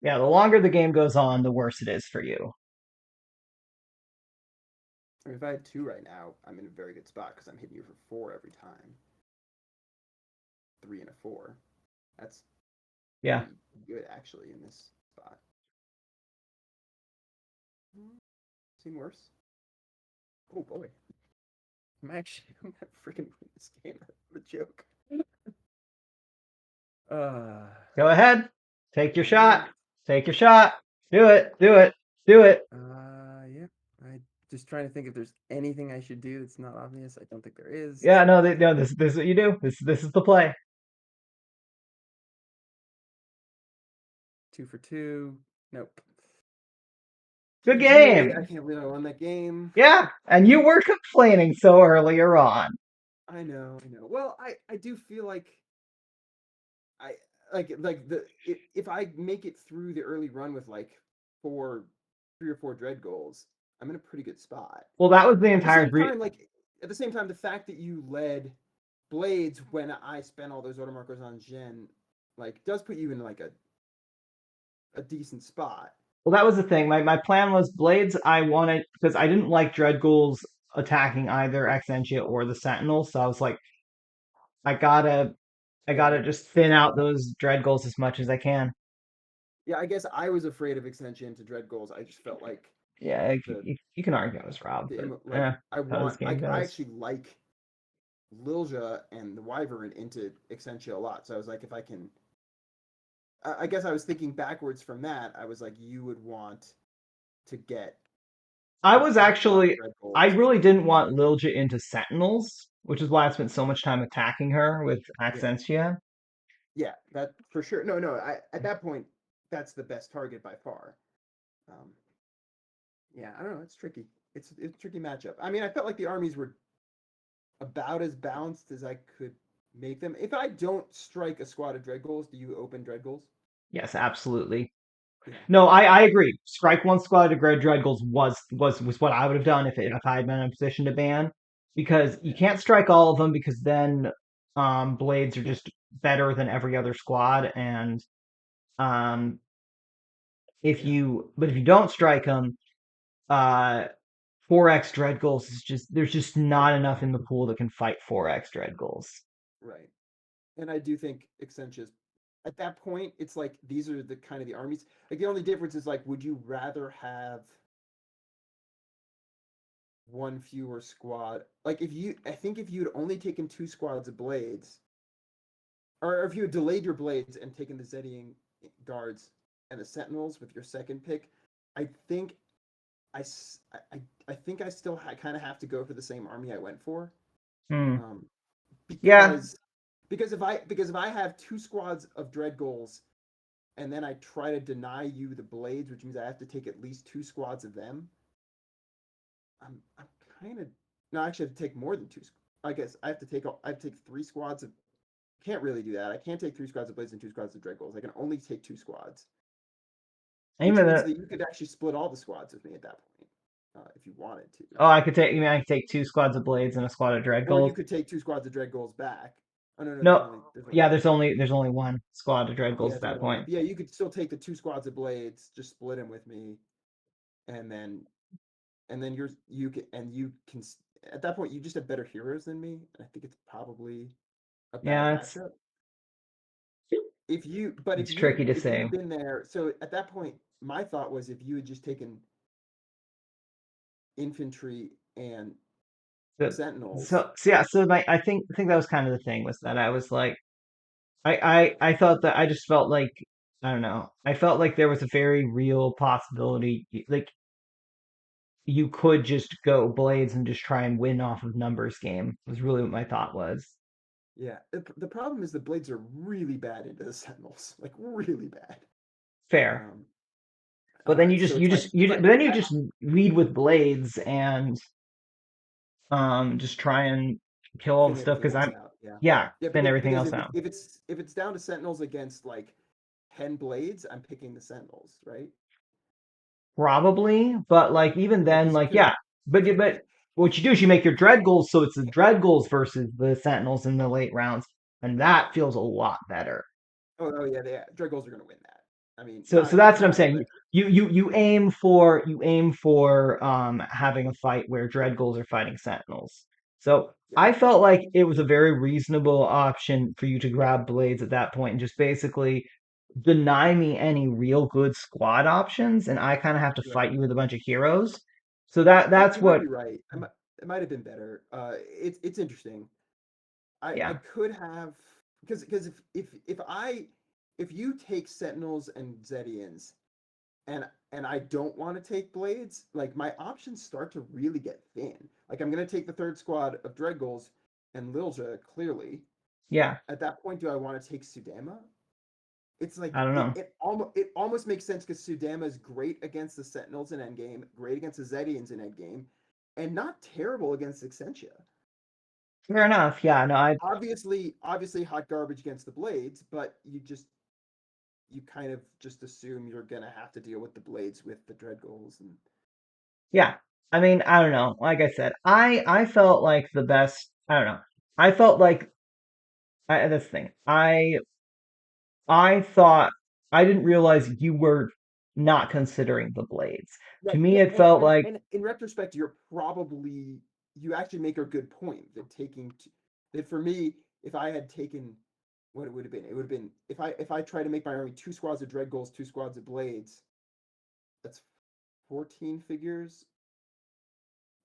S1: Yeah, the longer the game goes on, the worse it is for you.
S2: I mean, if I had 2 right now, I'm in a very good spot because I'm hitting you for 4 every time. 3 and a 4. That's
S1: Yeah.
S2: pretty good actually in this spot. Seen worse. Oh boy. I'm gonna freaking win this game. That's a joke.
S1: Go ahead. Take your shot. Take your shot. Do it. Do it. Do it.
S2: Yeah. I just trying to think if there's anything I should do that's not obvious. I don't think there is.
S1: Yeah, no, this is what you do. This is the play.
S2: 2 for 2. Nope.
S1: Good
S2: GG,
S1: game.
S2: I can't believe I won that game.
S1: Yeah, and you were complaining so earlier on.
S2: I know. Well, I do feel like I like the if I make it through the early run with like 3 or 4 dread goals, I'm in a pretty good spot.
S1: Well, that was the
S2: At the
S1: entire
S2: same time, at the same time, the fact that you led Blades when I spent all those order markers on Jhin, like, does put you in like a decent spot.
S1: Well, that was the thing. My plan was Blades. I wanted because I didn't like Dreadghouls attacking either Exentia or the Sentinels, so I was like, I gotta just thin out those Dreadghouls as much as I can.
S2: Yeah, I guess I was afraid of extension to dread goals. I just felt like
S1: Yeah,
S2: the
S1: you can argue I was robbed, but
S2: like
S1: how this game
S2: I
S1: goes.
S2: actually like Lilja and the Wyvern into Extentia a lot. So I was like, if I can, I guess I was thinking backwards from that. I was like, you would want to get.
S1: I was actually
S2: Dread
S1: I
S2: goals.
S1: really didn't want Lilja into Sentinels, which is why I spent so much time attacking her with Accentia.
S2: Yeah, that for sure. No, at that point, that's the best target by far. Yeah, I don't know. It's tricky. It's a tricky matchup. I mean, I felt like the armies were about as balanced as I could make them. If I don't strike a squad of dread goals, do you open dread goals?
S1: Yes, absolutely.
S2: Yeah.
S1: No, I agree. Strike one squad to Dreadghouls was what I would have done if I had been in a position to ban, because you can't strike all of them because then blades are just better than every other squad, and um if
S2: Yeah.
S1: you don't strike them, uh, 4x Dreadgulls is just there's just not enough in the pool that can fight 4x Dreadgulls.
S2: Right. And I do think Accentia's at that point, it's like these are the kind of the armies. Like the only difference is like, would you rather have one fewer squad? Like I think if you'd only taken 2 squads of blades, or if you had delayed your blades and taken the Zedian guards and the sentinels with your second pick, I think I think I still kind of have to go for the same army I went for.
S1: Hmm.
S2: Um,
S1: Yeah,
S2: because if I have 2 squads of Dreadgulls and then I try to deny you the blades, which means I have to take at least 2 squads of them. I'm kind of no, actually, I have to take more than two. I guess I have to take 3 squads of. Can't really do that. I can't take 3 squads of blades and 2 squads of Dreadgulls. I can only take 2 squads, which
S1: even
S2: means
S1: the
S2: that you could actually split all the squads with me at that point, if you wanted to.
S1: oh, I could take. You mean I could take 2 squads of blades and a squad of
S2: Or you
S1: Dreadgulls?
S2: could take 2 squads of Dreadgulls back. Oh no,
S1: No,
S2: there's only
S1: yeah.
S2: one.
S1: There's only one squad of
S2: Yeah,
S1: Dreadgulls at
S2: there's only
S1: that
S2: one.
S1: point.
S2: But yeah, you could still take the 2 squads of blades, just split them with me, and then you can at that point you just have better heroes than me. And I think it's probably a bad
S1: Yeah, it's
S2: matchup. If
S1: it's tricky to
S2: you
S1: say.
S2: had been there, so at that point, my thought was if you had just taken infantry and
S1: So,
S2: sentinels.
S1: so yeah. So I think that was kind of the thing was that I was like I thought that I just felt like I don't know. I felt like there was a very real possibility like you could just go blades and just try and win off of numbers game was really what my thought was.
S2: Yeah, the problem is the blades are really bad into the sentinels, like really bad.
S1: Fair.
S2: Um,
S1: But then you
S2: so
S1: just you
S2: it's like
S1: just you
S2: if
S1: just,
S2: I
S1: but then
S2: if
S1: you
S2: I
S1: just lead with blades and just try and kill all the
S2: thin
S1: stuff
S2: everything
S1: because
S2: else
S1: I'm
S2: out. Yeah,
S1: yeah,
S2: yeah,
S1: thin everything
S2: because
S1: else out.
S2: if it's down to sentinels against like 10 blades, I'm picking the sentinels, right?
S1: Probably, but like even
S2: Yeah,
S1: then,
S2: because
S1: like yeah, but what you do is you make your dread goals so it's the dread goals versus the sentinels in the late rounds, and that feels a lot better.
S2: oh yeah, Dreadgulls are gonna win that. I mean,
S1: So that's what I'm
S2: not
S1: saying.
S2: like
S1: You aim for having a fight where dread goals are fighting sentinels. So
S2: yeah,
S1: I felt like it was a very reasonable option for you to grab blades at that point and just basically deny me any real good squad options, and I kind of have to
S2: right.
S1: fight you with a bunch of heroes. So that's
S2: You might
S1: what
S2: be right. It might have been better. It's interesting. I
S1: yeah
S2: could have because if you take sentinels and Zedians and I don't want to take blades, like my options start to really get thin. Like I'm gonna take the third squad of Dreadgulls and Lilja clearly.
S1: yeah
S2: At that point, do I want to take Sudama? It's like
S1: I don't know.
S2: it almost makes sense because Sudama is great against the Sentinels in endgame, great against the Zedians in endgame, and not terrible against Exentia.
S1: Fair enough. Yeah, no, I
S2: Obviously hot garbage against the blades, but you kind of just assume you're gonna have to deal with the blades with the Dreadgulls and
S1: yeah. I mean, I don't know. Like I said, I felt like the best. I don't know. I felt like this thing. I thought I didn't realize you were not considering the blades. To
S2: right.
S1: me,
S2: Yeah,
S1: it felt like
S2: and in retrospect, you actually make a good point that that for me, if I had taken what it would have been if I try to make my army 2 squads of Dreadgulls, 2 squads of blades, that's 14 figures.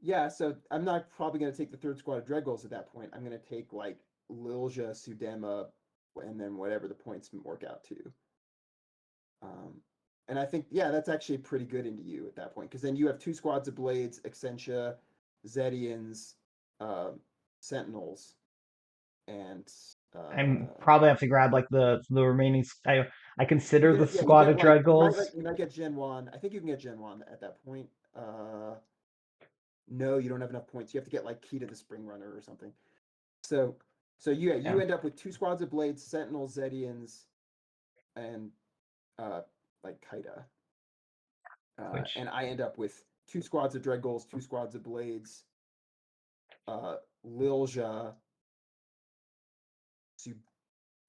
S2: Yeah, so I'm not probably going to take the third squad of Dreadgulls at that point. I'm going to take like Lilja, Sudema, and then whatever the points work out to. Um, and I think, yeah, that's actually pretty good into you at that point because then you have 2 squads of Blades, Exentia, Zedians, Sentinels, and
S1: I'm probably have to grab like the remaining. I consider the
S2: you
S1: squad
S2: get
S1: of
S2: like
S1: dread goals.
S2: you might get Gen 1. I think you can get Gen 1 at that point. No, you don't have enough points. You have to get like Key to the Spring Runner or something. So
S1: Yeah,
S2: you end up with 2 squads of Blades, Sentinels, Zedians, and like Kaida.
S1: which
S2: And I end up with 2 squads of Dreadgulls, 2 squads of Blades, Lilja,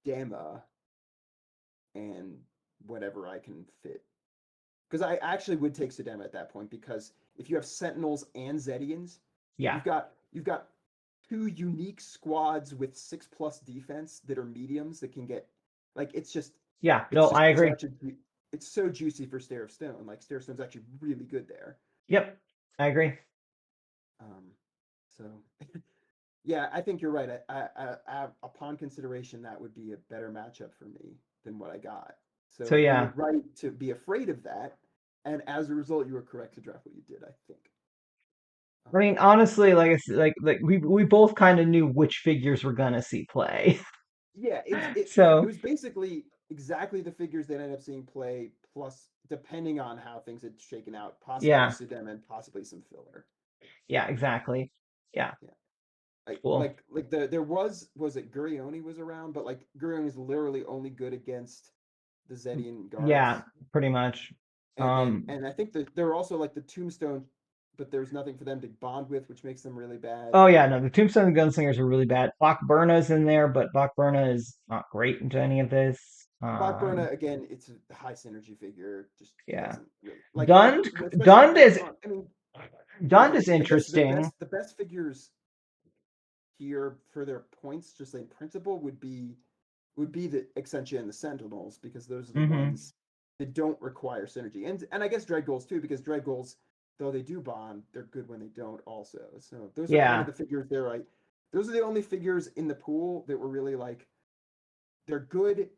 S2: Sudama, and whatever I can fit
S4: because I actually would take Sudema at that point because if you have Sentinels and Zedians,
S1: Yeah.
S4: you've got two unique squads with 6+ defense that are mediums that can get like
S1: Yeah.
S4: it's
S1: No,
S4: just
S1: I agree.
S4: it's so juicy for Stare of Stone. Like Stare of Stone's actually really good there.
S1: Yep. I agree.
S4: So yeah, I think you're right. Upon consideration, that would be a better matchup for me than what I got.
S1: So
S4: So you
S1: yeah.
S4: were right to be afraid of that, and as a result, you were correct to draft what you did. I think.
S1: I mean, honestly, like it's like we both kind of knew which figures we're gonna see play.
S4: Yeah, it
S1: So
S4: was basically exactly the figures that ended up seeing play, plus depending on how things had shaken out, possibly
S1: yeah,
S4: Sudem and possibly some filler.
S1: yeah, exactly. Yeah,
S4: Yeah. Like
S1: cool.
S4: there was it Gurioni was around, but like Gurioni is literally only good against the Zedian
S1: Yeah,
S4: guards.
S1: pretty much.
S4: And I think that there were also like the Tombstone, but there's nothing for them to bond with, which makes them really bad.
S1: Oh yeah, no, the Tombstone Gunslingers are really bad. Bachburna's in there, but Bachburna is not great into any of this.
S4: Bachburna again, it's a high synergy figure, just
S1: Yeah.
S4: doesn't really like
S1: Dund
S4: especially
S1: Dund is
S4: I mean,
S1: Dund
S4: okay,
S1: is
S4: I guess
S1: interesting.
S4: the best figures here for their points, just in principle, would be the Excentia and the Sentinels because those are the
S1: Hmm.
S4: ones that don't require synergy, and I guess Dread Goals too because Dread Goals, though they do bond, they're good when they don't also. So those are kind
S1: Yeah.
S4: of the figures there. Right, those are the only figures in the pool that were really like they're good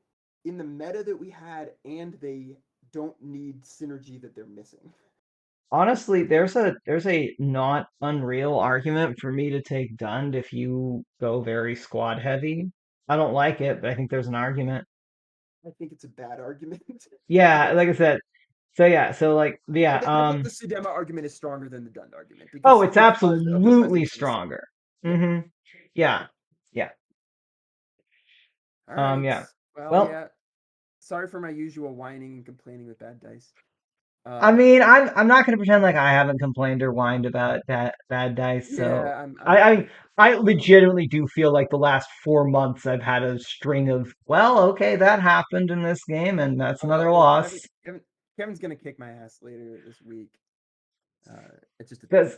S4: in the meta that we had, and they don't need synergy that they're missing.
S1: Honestly, there's a not unreal argument for me to take Dund if you go very squad heavy. I don't like it, but I think there's an argument.
S4: I think it's a bad argument.
S1: Yeah, like I said. So yeah, so like yeah,
S2: I think the Sudema argument is stronger than the Dund argument
S1: oh, it's
S2: because of the
S1: absolutely
S2: presence of the
S1: stronger.
S2: Yeah.
S1: Mm-hmm. Yeah. Yeah.
S2: All right.
S1: Yeah.
S2: Well,
S1: Well,
S2: yeah. Sorry for my usual whining and complaining with bad dice.
S1: I mean, I'm not gonna pretend like I haven't complained or whined about that bad dice. So
S2: Yeah,
S1: I mean, I legitimately do feel like the last 4 months I've had a string of, well, okay, that happened in this game, and that's another
S2: well,
S1: loss.
S2: Kevin's gonna kick my ass later this week. It's just
S1: Because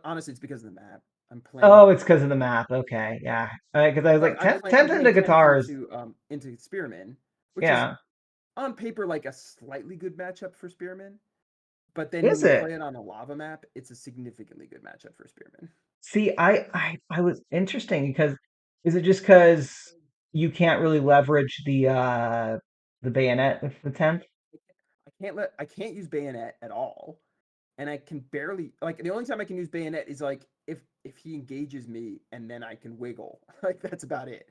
S2: honestly, it's because of the map. I'm playing.
S1: oh, it's because of the map. Okay, yeah. Because I was like,
S2: I'm
S1: 10
S2: playing
S1: into
S2: 10th
S1: guitars.
S2: into Spearman, which is
S1: Yeah.
S2: on paper like a slightly good matchup for Spearman, but then when
S1: Is
S2: you
S1: it?
S2: play it on a lava map, it's a significantly good matchup for Spearman.
S1: See, I was interesting because is it just because you can't really leverage the bayonet with the 10th?
S2: I can't use bayonet at all, and I can barely like the only time I can use bayonet is like if he engages me and then I can wiggle. Like that's about it.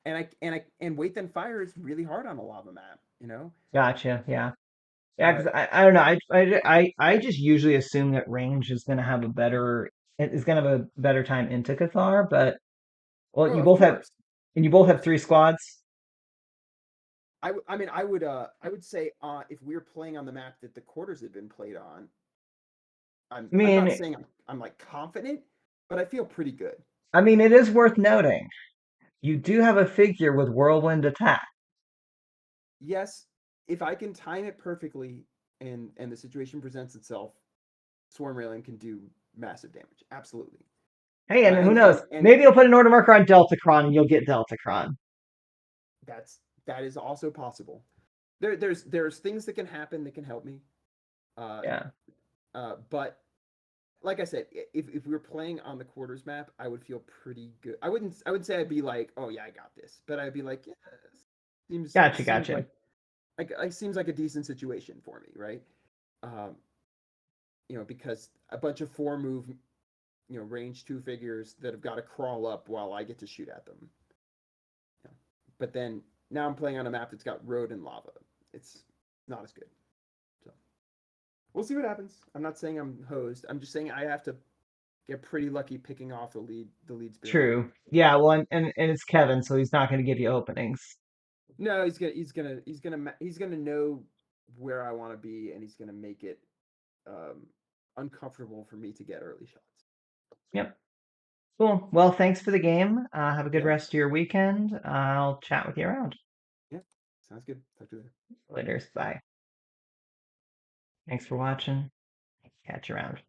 S2: And wait then fire is really hard on a lava map, you know.
S1: Gotcha. Yeah. Yeah,
S2: Uh,
S1: because I don't know. I just usually assume that range is gonna have a better is gonna have a better time into Cathar, but well,
S2: oh, of course.
S1: and you both have 3 squads.
S2: I mean I would say if we were playing on the map that the quarters had been played on,
S1: I
S2: I'm not
S1: mean,
S2: saying I'm like confident, but I feel pretty good.
S1: it is worth noting you do have a figure with whirlwind attack.
S4: Yes, if I can time it perfectly and the situation presents itself, Swarm Railing can do massive damage. Absolutely.
S1: Hey, and who
S4: And,
S1: knows?
S4: and
S1: Maybe you'll put an order marker on Deltacron and you'll get Deltacron.
S4: that is also possible. There's things that can happen that can help me.
S1: Yeah.
S4: But like I said, if we were playing on the quarters map, I would feel pretty good. I would say I'd be like, oh yeah, I got this. But I'd be like, yeah, seems
S1: Gotcha.
S4: like seems like a decent situation for me, right? Because a bunch of 4-move, range 2 figures that have got to crawl up while I get to shoot at them. But then now I'm playing on a map that's got road and lava. It's not as good. So we'll see what happens. I'm not saying I'm hosed. I'm just saying I have to get pretty lucky picking off the lead spearman.
S1: True. Yeah. Well, and it's Kevin, so he's not going to give you openings.
S4: No, he's gonna know where I want to be, and he's gonna make it uncomfortable for me to get early shots.
S1: Yep. Cool. Well, thanks for the game. Have a good
S4: Yeah.
S1: rest of your weekend. I'll chat with you around.
S4: Yeah, sounds good. Talk to you later.
S1: Later. Bye. Thanks for watching. Catch you around.